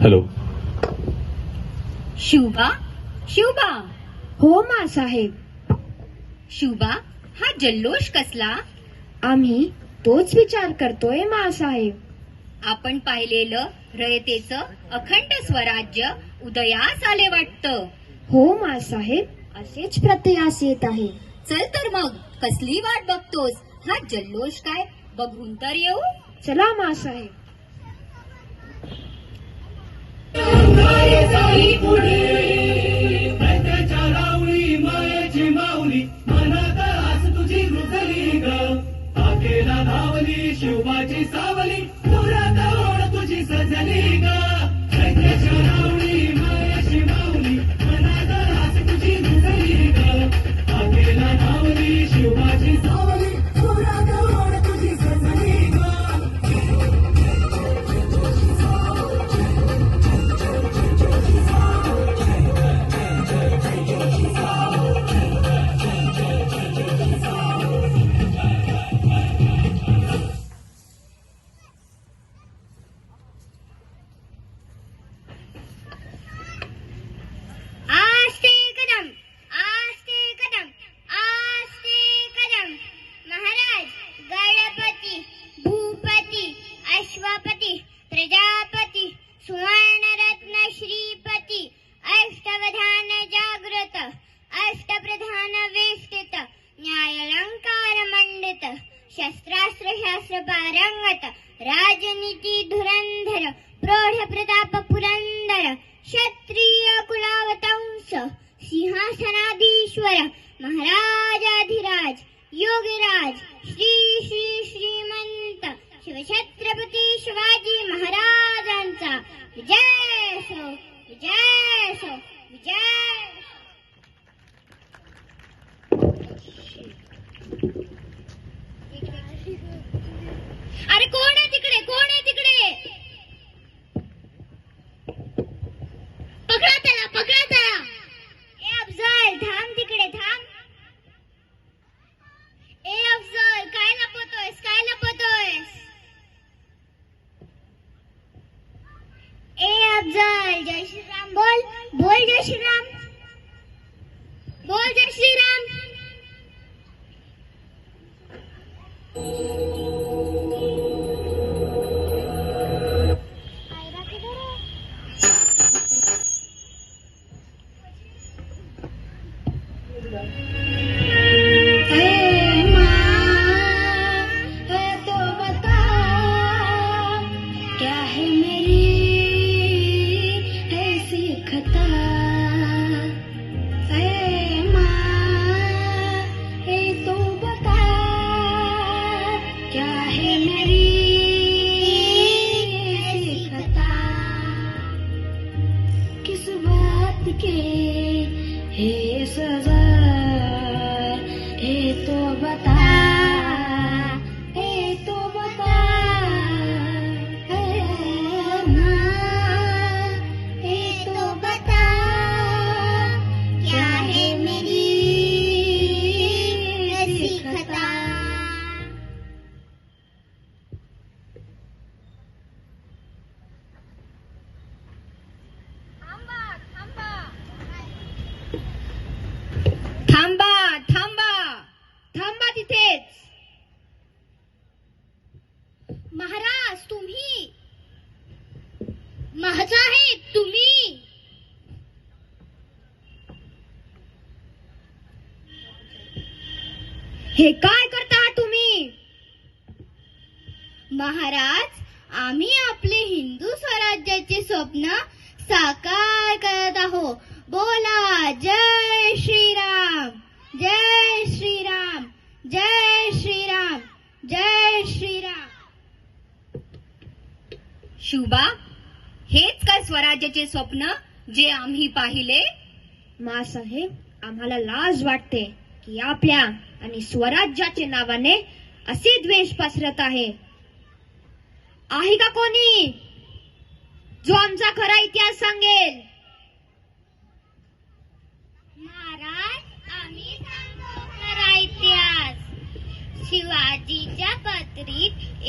Hello. Shivba, Shivba. हो माँसाहेब. शिवबा, हा जल्लोष कसला? आम्ही तोच विचार करतोय माँसाहेब. आपण पाहिलेलं रयतेचं अखंड स्वराज्य उदयास आले वाटतं. हो माँसाहेब, असेच प्रत्ययास येत आहे. चल तर मग कसली वाट बघतोस? हा जल्लोष काय बघून तर येऊ. चला माँसाहेब. शिवबाची सावली तुझ्या ओढ तुझी सजली ग. रावळी मायाची माऊली मनात हास तुझी रुजली ग. आकेला धावली शिवबाची सावली तुझ्या ओढ तुझी सजली ग. प्रजापती सुवर्णरत्न श्रीपती अष्टवधान जागृत अष्टप्रधान वेष्टित न्यायालंकार मंडित शस्त्रास्त्र शास्त्र पारंगत राजनीती धुरंधर प्रौढ प्रताप पुरंदर क्षत्रिय कुलावतंस सिंहासनाधीश्वर महाराजाधिराज योगीराज श्री श्री श्रीमंत शिवछत्रपती शिवाजी महाराजांचा विजय असो, विजय असो, विजय. अरे कोण आहे तिकडे, कोण आहे तिकडे? पकडा त्याला, पकडा त्याला. ए अफजल, थांब तिकडे, थांब. ए अफजल, काय लपवतोयस, काय लपवतोयस? ए अफजल, जय श्रीराम बोल, बोल जय श्रीराम, बोल जय श्रीराम. हे सजा, हे तो बता, हे तो बता, हे तो बता, क्या है मेरी ऐसी खता. थांबा, थांबा, थांबा तिथेच. महाराज तुम्ही, महासाहेब तुम्ही. हे काय करता तुम्ही? महाराज आम्ही आपले हिंदू स्वराज्याचे स्वप्न साकार करत आहोत. बोला जय श्रीराम, जय श्रीराम, जय श्रीराम, जय श्रीराम. शिवबा, हेच काय स्वराज्याचे स्वप्न जे आम्ही पाहिले? माँसाहेब, आम्हाला लाज वाटते की आपल्या आणि स्वराज्याच्या नावाने असे द्वेष पसरत आहे. आहे का कोणी जो आमचा खरा इतिहास सांगेल? महाराज आम्ही सांगतो खरा इतिहास. शिवाजीच्या पत्रीत